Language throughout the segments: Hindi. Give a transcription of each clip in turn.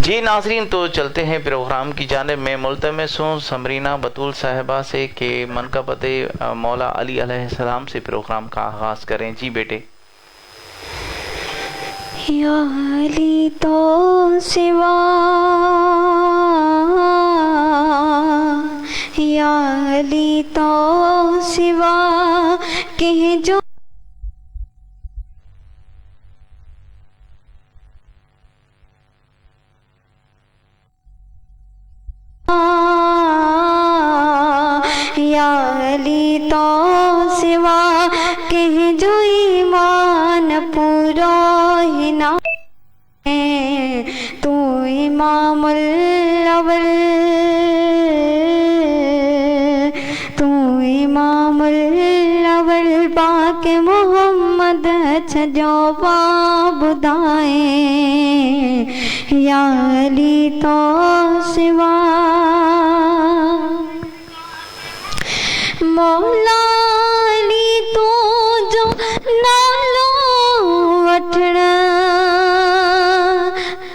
जी नाजरीन, तो चलते हैं प्रोग्राम की जानिब में। मुल्तमस हूँ समरीना बतूल साहिबा से कि मनक़बत मौला अली अलैहिस्सलाम से प्रोग्राम का आगाज़ करें। जी बेटे। या अली तो सिवा, या अली तो सिवा के जो या अली तो सिवा के जो ईमान पूरा ही ना है, तू इमामुल अव्वल, तू इमामुल अव्वल पाक मोहम्मद छजो बुधाए। या अली तो सिवा मौला अली तो जो नालो वठण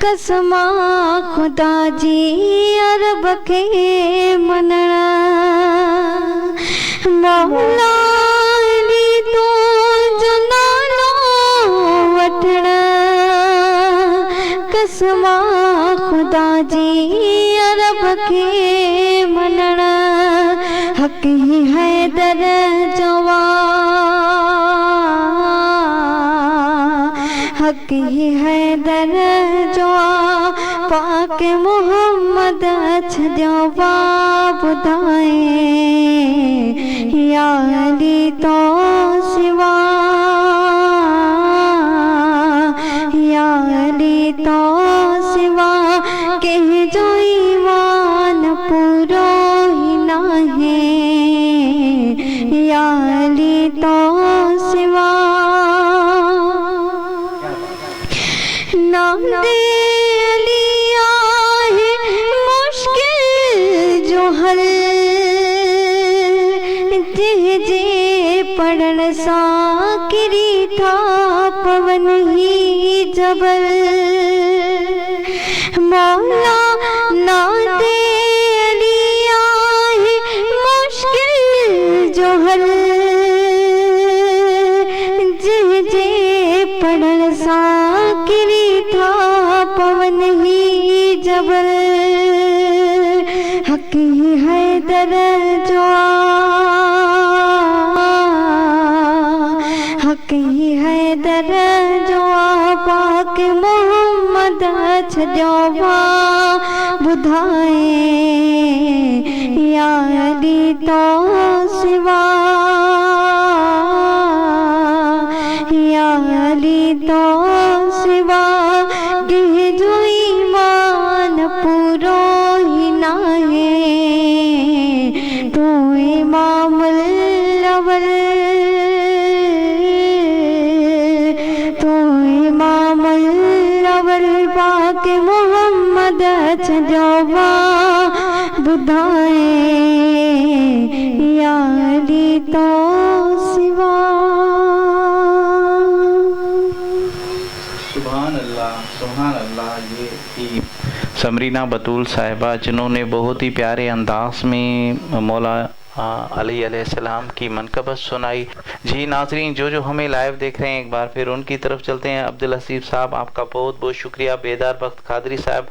कसमा खुदा जी अरब के मनण। मौला अली तो जो नालो वठण कसमा खुदा जी अरब के मनण। हक ही है दर जवा, हक ही है दर जवा पाक मोहम्मद छजवा बुधाए। या अली तो सिवा, या अली तो सिवा के जो ईमान पूरो ही ना है। या अली तो सिवा नाम दे अली आहे मुश्किल जो हल, जे जे पढ़न सा किरी था पवन ही जबल। मौला ना दे अली आहे मुश्किल जो हल, जे जे पढ़न सा किरी था पवन ही जबल। हक ही है दर जवा, हक ही है दर जवा पाक मोहम्मद छजवा बुधाए। या अली तो सिवा, या अली तो सिवा के जो ईमान पूरो ही ना है, तू इमामुल अव्वल, तू इमामुल अव्वल पाक मोहम्मद छजवा बुधाए। या अली तो सिवा। सुभान अल्लाह, सुभान अल्लाह। ये थी समरीना बतूल साहिबा जिन्होंने बहुत ही प्यारे अंदाज में मौला अली अलैहिस्सलाम की मनक़बत सुनाई। जी नाजरीन, जो हमें लाइव देख रहे हैं एक बार फिर उनकी तरफ चलते हैं। अब्दुल हसीब साहब आपका बहुत बहुत शुक्रिया। बेदार बख्त कादरी साहब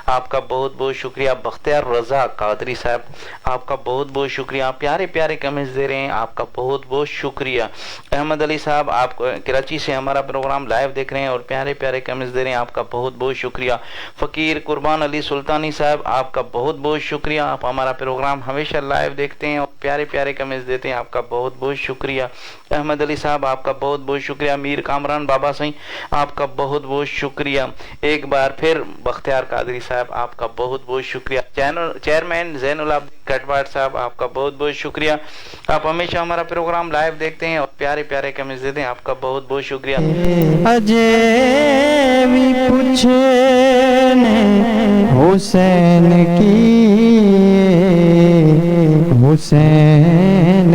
आपका बहुत बहुत शुक्रिया। बख्तियार रज़ा कादरी साहब आपका बहुत बहुत शुक्रिया। प्यारे प्यारे कमेंट्स दे रहे हैं, आपका बहुत बहुत शुक्रिया। अहमद अली साहब आप कराची से हमारा प्रोग्राम लाइव देख रहे हैं और प्यारे प्यारे कमेंट्स दे रहे हैं, आपका बहुत बहुत शुक्रिया। फ़कीर कुर्बान अली सुल्तानी साहब आपका बहुत बहुत शुक्रिया। आप हमारा प्रोग्राम हमेशा लाइव देखते हैं और प्यारे प्यारे कमेंट्स देते हैं, आपका बहुत बहुत शुक्रिया। अहमद अली साहब आपका बहुत बहुत शुक्रिया। मीर कामरान बाबा सही आपका बहुत बहुत शुक्रिया। एक बार फिर बख्तियार कादरी साहब आपका बहुत बहुत शुक्रिया। चेयरमैन ज़ैनुल आबिदीन कटवाट साहब आपका बहुत बहुत शुक्रिया। आप हमेशा हमारा प्रोग्राम लाइव देखते हैं और प्यारे प्यारे कमेंट्स देते हैं, आपका बहुत बहुत शुक्रिया। अजय भी पूछने हुसैन की, हुसैन